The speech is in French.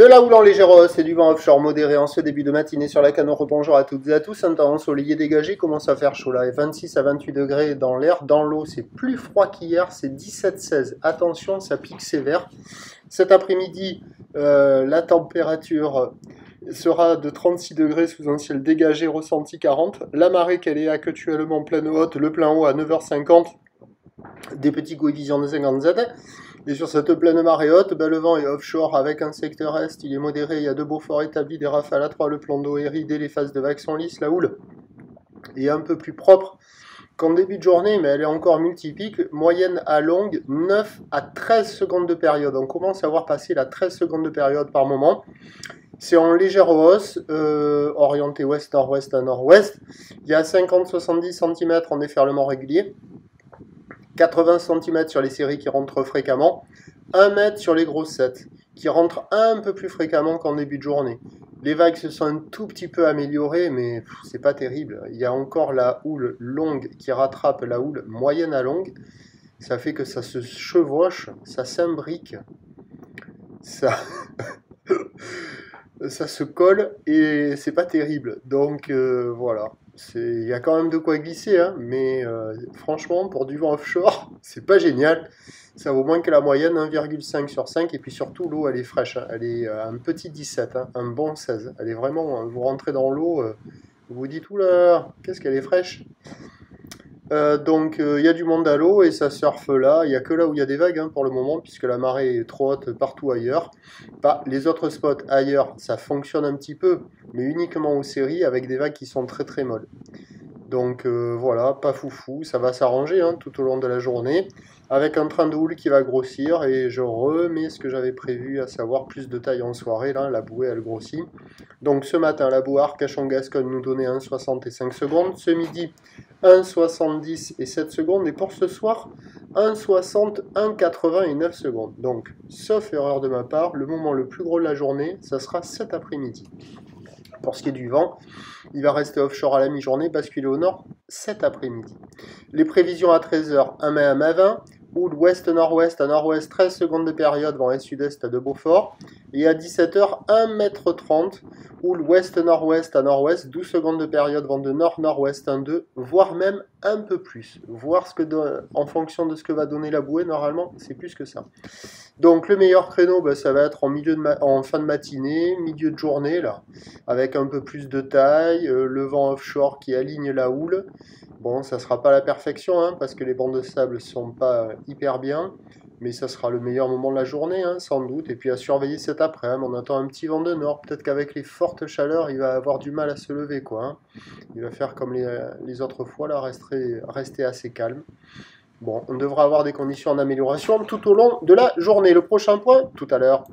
De la houle en légère hausse et du vent offshore modéré en ce début de matinée sur la Canore. Bonjour à toutes et à tous. Un temps ensoleillé dégagé, commence à faire chaud là. Et 26 à 28 degrés dans l'air. Dans l'eau, c'est plus froid qu'hier, c'est 17-16. Attention, ça pique sévère. Cet après-midi, la température sera de 36 degrés sous un ciel dégagé, ressenti 40. La marée qu'elle est actuellement pleine haute, le plein haut à 9h50. Des petits coefficients de 50Z. Et sur cette pleine marée haute, le vent est offshore avec un secteur est, il est modéré, il y a de beaux forts établis, des rafales à 3, le plan d'eau est ridé, les phases de vagues sont lisses, la houle est un peu plus propre qu'en début de journée, mais elle est encore multipique, moyenne à longue, 9 à 13 secondes de période. On commence à voir passer la 13 secondes de période par moment. C'est en légère hausse, orienté ouest-nord-ouest à nord-ouest. Il y a 50-70 cm en déferlement régulier. 80 cm sur les séries qui rentrent fréquemment, 1 mètre sur les grosses 7, qui rentrent un peu plus fréquemment qu'en début de journée. Les vagues se sont un tout petit peu améliorées, mais c'est pas terrible. Il y a encore la houle longue qui rattrape la houle moyenne à longue. Ça fait que ça se chevauche, ça s'imbrique, ça... ça se colle et c'est pas terrible. Donc voilà. Il y a quand même de quoi glisser, hein, mais franchement, pour du vent offshore, c'est pas génial. Ça vaut moins que la moyenne, 1,5 sur 5. Et puis surtout, l'eau, elle est fraîche. Hein. Elle est un petit 17, hein, un bon 16. Elle est vraiment, vous rentrez dans l'eau, vous vous dites, oula, qu'est-ce qu'elle est fraîche. Donc il y a du monde à l'eau et ça surfe là. Il n'y a que là où il y a des vagues hein, pour le moment, puisque la marée est trop haute partout ailleurs. Les autres spots ailleurs, ça fonctionne un petit peu, mais uniquement aux séries avec des vagues qui sont très très molles. Donc voilà, pas foufou, ça va s'arranger hein, tout au long de la journée, avec un train de houle qui va grossir, et je remets ce que j'avais prévu, à savoir plus de taille en soirée, là, la bouée elle grossit. Donc ce matin, la bouée Arcachon-Gascogne nous donnait 1,60 et 5 secondes, ce midi 1,70 et 7 secondes, et pour ce soir 1,60, 1,80 et 9 secondes. Donc, sauf erreur de ma part, le moment le plus gros de la journée, ça sera cet après-midi. Pour ce qui est du vent, il va rester offshore à la mi-journée, basculer au nord cet après-midi. Les prévisions à 13h, 1 mai à mai 20, houle ouest-nord-ouest à nord-ouest, 13 secondes de période, vent est-sud-est de Beaufort. Et à 17h, 1,30 m, houle ouest-nord-ouest à nord-ouest, 12 secondes de période, vent de nord-nord-ouest 1,2, voire même un peu plus. Voir en fonction de ce que va donner la bouée, normalement, c'est plus que ça. Donc le meilleur créneau, ça va être en fin de matinée, milieu de journée, là, avec un peu plus de taille, le vent offshore qui aligne la houle. Bon, ça ne sera pas la perfection, hein, parce que les bancs de sable ne sont pas hyper bien, mais ça sera le meilleur moment de la journée, hein, sans doute. Et puis à surveiller cet après-midi, on attend un petit vent de nord. Peut-être qu'avec les fortes chaleurs, il va avoir du mal à se lever, quoi. Hein. Il va faire comme les autres fois, là, rester assez calme. Bon, on devra avoir des conditions d'amélioration tout au long de la journée. Le prochain point, tout à l'heure.